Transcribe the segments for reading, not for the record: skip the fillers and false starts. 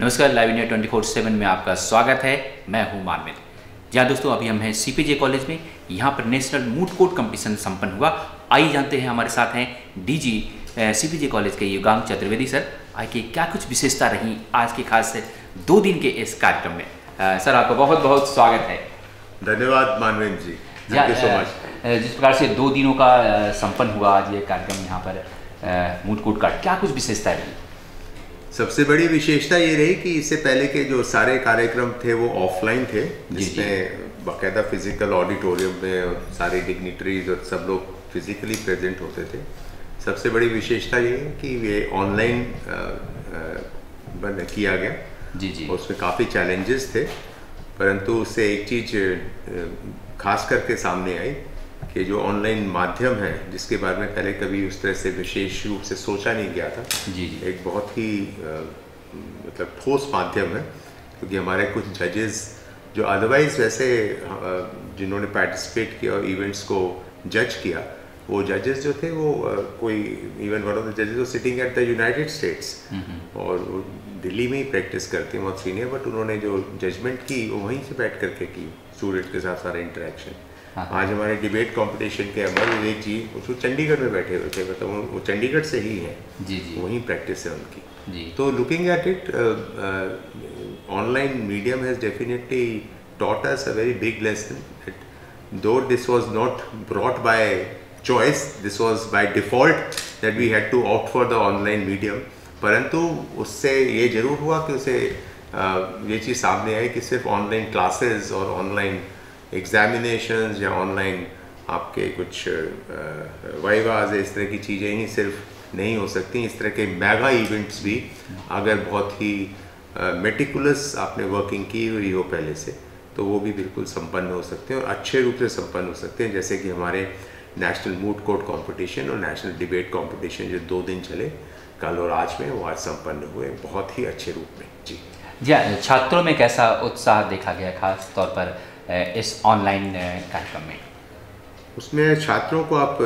नमस्कार, live India 24/7 में आपका स्वागत है। मैं हूं मानवित। जहाँ दोस्तों अभी हम हैं सीपीजे कॉलेज में। यहाँ पर नेशनल मूड कोर्ट कंपटीशन संपन्न हुआ। आइए जानते हैं, हमारे साथ हैं डीजी सीपीजे कॉलेज के युगांक चतुर्वेदी सर। आइए क्या कुछ विशेषता रही आज के खास 2 दिन के इस कार्यक्रम में। सर आपका बहुत बहुत स्वागत है। धन्यवाद मानवेंद्र जी, थैंक यू सो मच। जिस प्रकार से 2 दिनों का संपन्न हुआ आज ये कार्यक्रम यहाँ पर मूड कोर्ट का, क्या कुछ विशेषता रही? सबसे बड़ी विशेषता ये रही कि इससे पहले के जो सारे कार्यक्रम थे वो ऑफलाइन थे, जिसमें बाकायदा फिजिकल ऑडिटोरियम में सारे डिग्निटरीज और सब लोग फिजिकली प्रेजेंट होते थे। सबसे बड़ी विशेषता ये है कि ये ऑनलाइन किया गया। जी। उसमें काफ़ी चैलेंजेस थे, परंतु उससे एक चीज़ खास करके सामने आई कि जो ऑनलाइन माध्यम है, जिसके बारे में पहले कभी उस तरह से विशेष रूप से सोचा नहीं गया था, जी। एक बहुत ही मतलब ठोस माध्यम है। क्योंकि हमारे कुछ जजेस जो अदरवाइज वैसे जिन्होंने पार्टिसिपेट किया और इवेंट्स को जज किया, वो जजेस जो थे वो कोई इवन वन ऑफ द जजेस वो sitting at the United states और वो दिल्ली में ही प्रैक्टिस करते हैं, बहुत सीनियर, बट उन्होंने जो जजमेंट की वो वहीं से बैठ करके की, स्टूडेंट के साथ सारा इंटरेक्शन। आज हमारे डिबेट कंपटीशन के अमर विवेक जी वो चंडीगढ़ में बैठे हुए थे, मतलब वो चंडीगढ़ से ही हैं। जी। वहीं प्रैक्टिस है उनकी। जी। तो looking at it, online medium has definitely taught us a very big lesson that though this was not brought by choice, this was by default that we had to opt for the online medium, परंतु उससे ये ज़रूर हुआ कि उसे ये चीज़ सामने आई कि सिर्फ ऑनलाइन क्लासेस और ऑनलाइन एग्जामिनेशंस या ऑनलाइन आपके कुछ वाइवाज इस तरह की चीज़ें ही सिर्फ नहीं हो सकती। इस तरह के मेगा इवेंट्स भी अगर बहुत ही मेटिकुलस आपने वर्किंग की हुई हो पहले से, तो वो भी बिल्कुल संपन्न हो सकते हैं और अच्छे रूप से संपन्न हो सकते हैं। जैसे कि हमारे नेशनल मूड कोर्ट कंपटीशन और नेशनल डिबेट कंपटीशन जो 2 दिन चले, कल और आज में, वो आज संपन्न हुए बहुत ही अच्छे रूप में। जी। छात्रों में कैसा उत्साह देखा गया खास तौर पर इस ऑनलाइन कार्यक्रम में? उसमें छात्रों को आप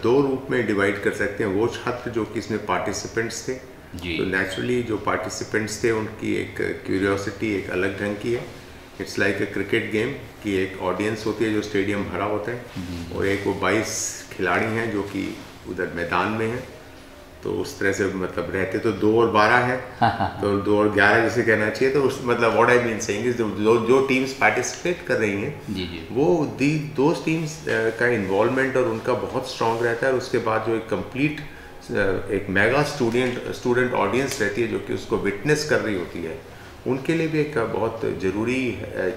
2 रूप में डिवाइड कर सकते हैं। वो छात्र जो कि इसमें पार्टिसिपेंट्स थे, तो नेचुरली जो पार्टिसिपेंट्स थे उनकी एक क्यूरियोसिटी एक अलग ढंग की है। It's like a cricket game की एक ऑडियंस होती है जो स्टेडियम भरा होता है, और एक वो 22 खिलाड़ी हैं जो कि उधर मैदान में हैं। तो उस तरह से मतलब रहते तो 2 और 12 है, तो 2 और 11 जैसे कहना चाहिए। तो उस मतलब what I mean saying is जो टीम्स पार्टिसिपेट कर रही हैं, वो दो टीम्स का इन्वॉल्वमेंट और उनका बहुत स्ट्रांग रहता है। उसके बाद जो एक कंप्लीट एक मेगा स्टूडेंट ऑडियंस रहती है जो कि उसको विटनेस कर रही होती है, उनके लिए भी एक बहुत ज़रूरी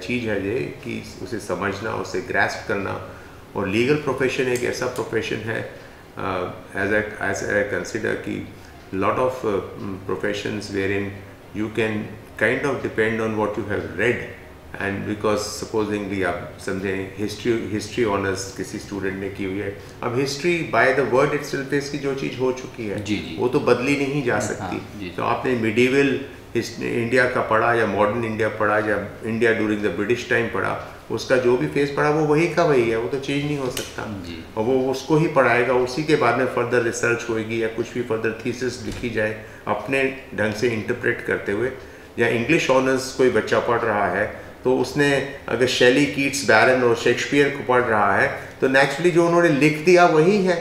चीज़ है ये कि उसे समझना, उसे ग्रैस्प करना। और लीगल प्रोफेशन एक ऐसा प्रोफेशन है, as I consider कि lot of professions wherein you can kind of depend on what you have read, and because supposingly आप समझें हिस्ट्री ऑनर्स किसी स्टूडेंट ने की हुई है, अब history by the word itself इसकी जो चीज़ हो चुकी है वो तो बदली नहीं जा सकती। तो आपने मिडीवल इंडिया का पढ़ा या मॉडर्न इंडिया पढ़ा या India during the British time पढ़ा, उसका जो भी फेस पढ़ा वो वही का वही है, वो तो चेंज नहीं हो सकता। और वो उसको ही पढ़ाएगा, उसी के बाद में फर्दर रिसर्च होएगी या कुछ भी फर्दर थीसिस लिखी जाए अपने ढंग से इंटरप्रेट करते हुए। या इंग्लिश ऑनर्स कोई बच्चा पढ़ रहा है, तो उसने अगर शैली, कीट्स, बैरन और शेक्सपियर को पढ़ रहा है, तो नेचुरली जो उन्होंने लिख दिया वही है।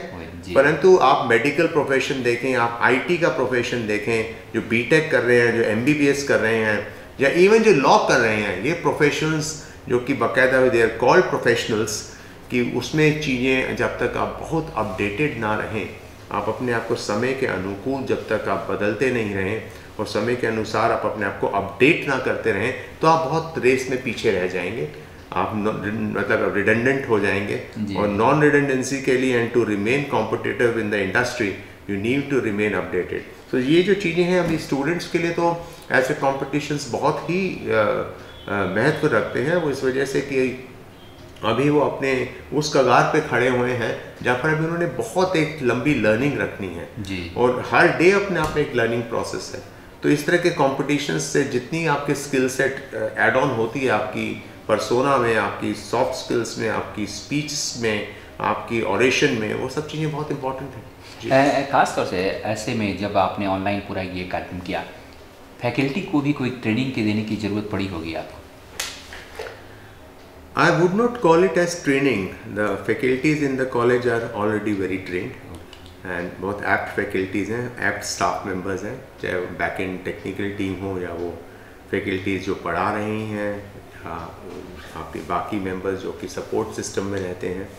परंतु आप मेडिकल प्रोफेशन देखें, आप आईटी का प्रोफेशन देखें, जो बीटेक कर रहे हैं, जो एमबीबीएस कर रहे हैं, या इवन जो लॉ कर रहे हैं, ये प्रोफेशंस जो कि बाकायदा दे आर कॉल्ड प्रोफेशनल्स, कि उसमें चीज़ें जब तक आप बहुत अपडेटेड ना रहें, आप अपने आप को समय के अनुकूल जब तक आप बदलते नहीं रहें और समय के अनुसार आप अपने आप को अपडेट ना करते रहें, तो आप बहुत रेस में पीछे रह जाएंगे। आप मतलब रिडेंडेंट हो जाएंगे। और नॉन रिडेंडेंसी के लिए and to remain competitive in the industry you need to remain updated. तो ये जो चीज़ें हैं अभी स्टूडेंट्स के लिए तो ऐसे कॉम्पिटिशन्स बहुत ही महत्व रखते हैं। वो इस वजह से कि अभी वो अपने उस कगार पे खड़े हुए हैं जहाँ पर अभी उन्होंने बहुत एक लंबी लर्निंग रखनी है, और हर डे अपने आप में एक लर्निंग प्रोसेस है। तो इस तरह के कॉम्पिटिशन्स से जितनी आपके स्किल सेट एड ऑन होती है, आपकी पर्सोना में, आपकी सॉफ्ट स्किल्स में, आपकी स्पीच में, आपकी ऑरेशन में, वो सब चीज़ें बहुत इंपॉर्टेंट हैं। खास तौर से ऐसे में जब आपने ऑनलाइन पूरा ये कार्यक्रम किया, फैकल्टी को भी कोई ट्रेनिंग के देने की ज़रूरत पड़ी होगी आपको? I would not call it as training. The faculties in the college are already very trained and बहुत apt faculties हैं, apt staff members हैं, चाहे back end technical team हो या वो faculties जो पढ़ा रही हैं या आपके बाकी members जो कि support system में रहते हैं,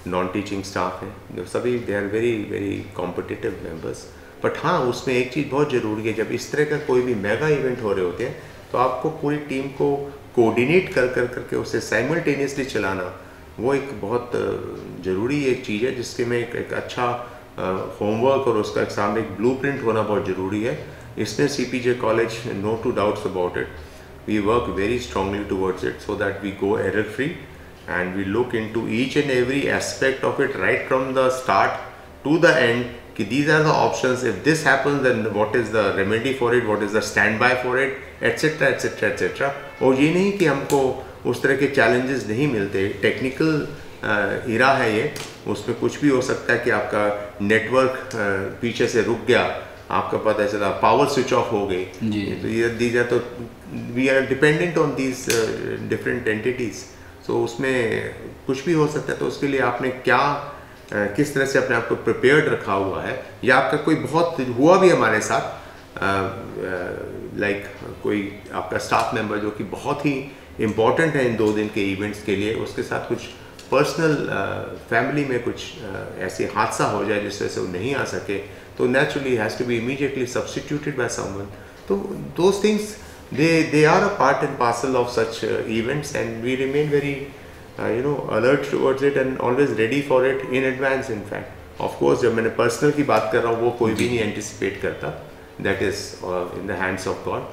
नॉन टीचिंग स्टाफ हैं, जो सभी they are very very competitive members. But हाँ, उसमें एक चीज़ बहुत ज़रूरी है, जब इस तरह का कोई भी मेगा इवेंट हो रहे होते हैं तो आपको पूरी टीम को कोऑर्डिनेट करके उसे साइमल्टेनियसली चलाना, वो एक बहुत ज़रूरी एक चीज़ है जिसके में एक अच्छा होमवर्क और उसका सामने एक ब्लूप्रिंट होना बहुत ज़रूरी है। इसमें CPJ college, no two doubts about it, we work very strongly towards it so that we go error free and we look into each and every aspect of it right from the start to the end कि these are the options, if this happens then what is the remedy for it, what is the standby for it, etc etc etc। और ये नहीं कि हमको उस तरह के challenges नहीं मिलते, टेक्निकल इरा है ये, उसमें कुछ भी हो सकता है कि आपका नेटवर्क पीछे से रुक गया, आपका पता चला पावर स्विच ऑफ हो गई, तो ये दीज आर, तो we are dependent on these different entities, तो उसमें कुछ भी हो सकता है। तो उसके लिए आपने क्या किस तरह से अपने आप को प्रिपेयर्ड रखा हुआ है, या आपका कोई बहुत हुआ भी हमारे साथ लाइक कोई आपका स्टाफ मेंबर जो कि बहुत ही इम्पॉर्टेंट है इन 2 दिन के इवेंट्स के लिए, उसके साथ कुछ पर्सनल फैमिली में कुछ ऐसे हादसा हो जाए जिस वजह से वो नहीं आ सके, तो naturally has to be immediately substituted by someone. तो those things they are a part and parcel of such events, and we remain very alert towards it and always ready for it in advance. In fact, of course, जब मैंने personal की बात कर रहा हूँ वो कोई भी नहीं anticipate करता, that is in the hands of God,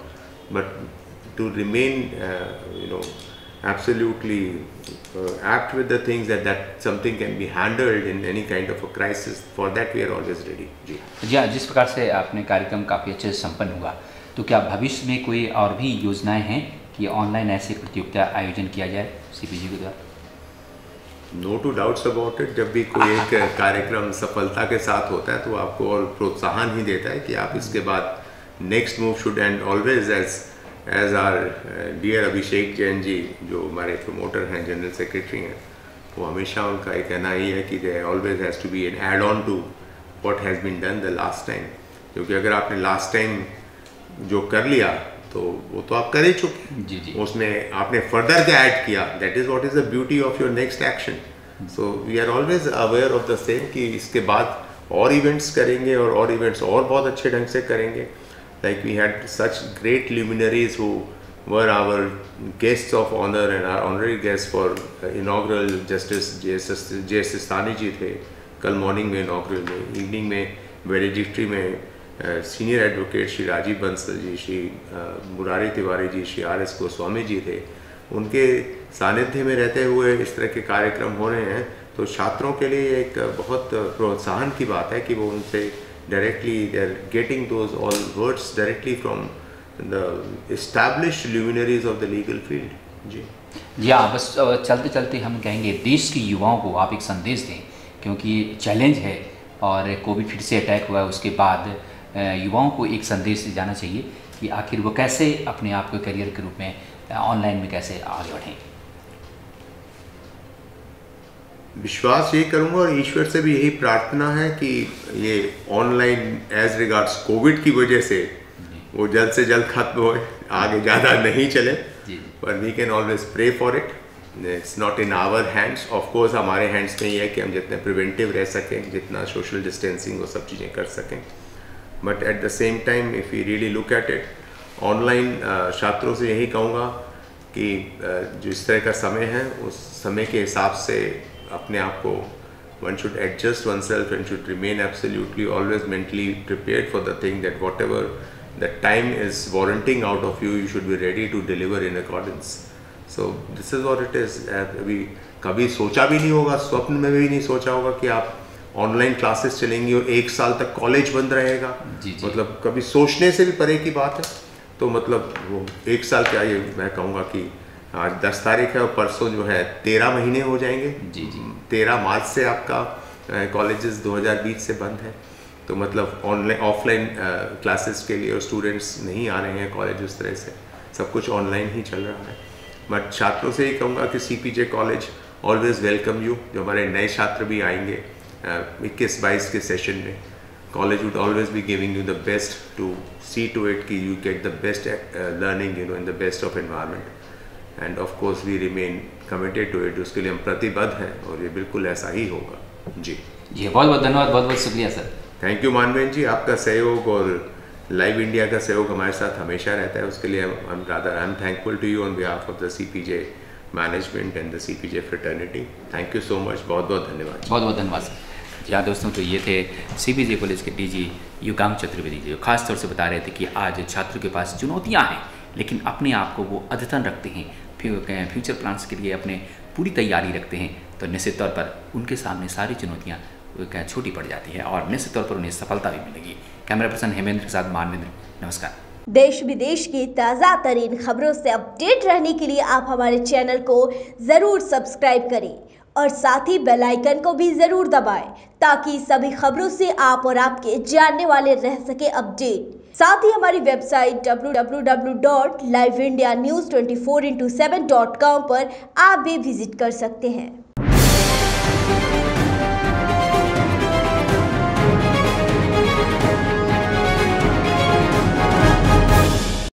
but to remain absolutely apt with the things that something can be handled in any kind of a crisis, for that we are always ready। जी हाँ, जिस प्रकार से आपने कार्यक्रम काफ़ी अच्छे से संपन्न हुआ, तो क्या भविष्य में कोई और भी योजनाएं हैं कि ऑनलाइन ऐसे प्रतियोगिता आयोजन किया जाए CPJ के द्वारा? No two doubts about it, जब भी कोई एक कार्यक्रम सफलता के साथ होता है तो आपको और प्रोत्साहन ही देता है कि आप इसके बाद next move should, and always as our dear Abhishek Jain ji जो हमारे प्रमोटर हैं, जनरल सेक्रेटरी हैं, वो हमेशा उनका एक कहना ही है कि there always has to be an add on to what has been done the last time, क्योंकि अगर आपने लास्ट टाइम जो कर लिया तो वो तो आप कर ही चुके, जी, उसमें आपने फर्दर क्या ऐड किया, that is what is the beauty of your next action. So we are always aware of the same कि इसके बाद और इवेंट्स करेंगे और इवेंट्स और बहुत अच्छे ढंग से करेंगे। Like we had such great luminaries who were our guests of honour and our honorary guest for inaugural, justice J Sistani ji थे कल मॉर्निंग में इनॉग्रल में, इवनिंग में वेरिडिक्ट्री में senior advocate Shri Rajiv Bansal ji, Shri Murari Tiwari ji, Shri RS Goswami ji थे। उनके सानिध्य में रहते हुए इस तरह के कार्यक्रम हो रहे हैं, तो छात्रों के लिए एक बहुत प्रोत्साहन की बात है कि वो उनसे directly they are getting those all words directly from the established luminaries of the legal field. जी हाँ, बस चलते चलते हम कहेंगे देश के युवाओं को आप एक संदेश दें, क्योंकि चैलेंज है और कोविड फिर से अटैक हुआ है, उसके बाद युवाओं को एक संदेश जाना चाहिए कि आखिर वो कैसे अपने आप को करियर के रूप में ऑनलाइन में कैसे आगे बढ़ें। विश्वास ये करूँगा और ईश्वर से भी यही प्रार्थना है कि ये ऑनलाइन एज रिगार्ड्स कोविड की वजह से वो जल्द से जल्द खत्म हो, आगे ज़्यादा नहीं चले, पर we can always pray for it. It's not in our hands, of course हमारे हैंड्स में ये है कि हम जितने प्रिवेंटिव रह सकें, जितना सोशल डिस्टेंसिंग वो सब चीज़ें कर सकें, but at the same time if you really look at it, online छात्रों से यही कहूँगा कि जिस तरह का समय है उस समय के हिसाब से अपने आप को one should adjust oneself and should remain absolutely always mentally prepared for the thing that whatever the time is warranting out of you, you should be ready to deliver in accordance. So this is what it is. अभी कभी सोचा भी नहीं होगा, स्वप्न में भी नहीं सोचा होगा कि आप ऑनलाइन क्लासेस चलेंगी और 1 साल तक कॉलेज बंद रहेगा। मतलब कभी सोचने से भी परे की बात है। तो मतलब वो 1 साल क्या, ये मैं कहूँगा कि आज 10 तारीख है और परसों जो है 13 महीने हो जाएंगे। 13 मार्च से आपका कॉलेजेस 2020 से बंद है। तो मतलब ऑनलाइन ऑफलाइन क्लासेस के लिए और स्टूडेंट्स नहीं आ रहे हैं कॉलेज, उस तरह से सब कुछ ऑनलाइन ही चल रहा है। बट छात्रों से ही कहूँगा कि CPJ college always welcome you. जो हमारे नए छात्र भी आएंगे 21-22 के सेशन में, college would always be giving you the best to see to it कि you get the best learning in the best of environment, and of course we remain committed to it. उसके लिए हम प्रतिबद्ध हैं और ये बिल्कुल ऐसा ही होगा। जी बहुत बहुत धन्यवाद, बहुत बहुत शुक्रिया सर। थैंक यू मानवेंद्र जी, आपका सहयोग और लाइव इंडिया का सहयोग हमारे साथ हमेशा रहता है, उसके लिए I am thankful to you on behalf of the CPJ management and the CPJ fraternity. Thank you so much, बहुत बहुत धन्यवाद। बहुत बहुत धन्यवाद सर। जी हाँ दोस्तों, तो ये थे CPJ कॉलेज के DG युगांक चतुर्वेदी जी, जो खास तौर से बता रहे थे कि आज छात्रों के पास चुनौतियाँ हैं, लेकिन अपने आप को वो अद्यतन रखते हैं, फ्यूचर प्लान्स के लिए अपने पूरी तैयारी रखते हैं, तो निश्चित तौर पर उनके सामने सारी चुनौतियाँ छोटी पड़ जाती है और निश्चित तौर पर उन्हें सफलता भी मिलेगी। कैमरा पर्सन हेमेंद्र के साथ मानवेंद्र, नमस्कार। देश विदेश की ताज़ा तरीन खबरों से अपडेट रहने के लिए आप हमारे चैनल को ज़रूर सब्सक्राइब करें और साथ ही बेल आइकन को भी ज़रूर दबाएं, ताकि सभी खबरों से आप और आपके जानने वाले रह सके अपडेट। साथ ही हमारी वेबसाइट www.liveindianews24x7.com पर आप भी विजिट कर सकते हैं।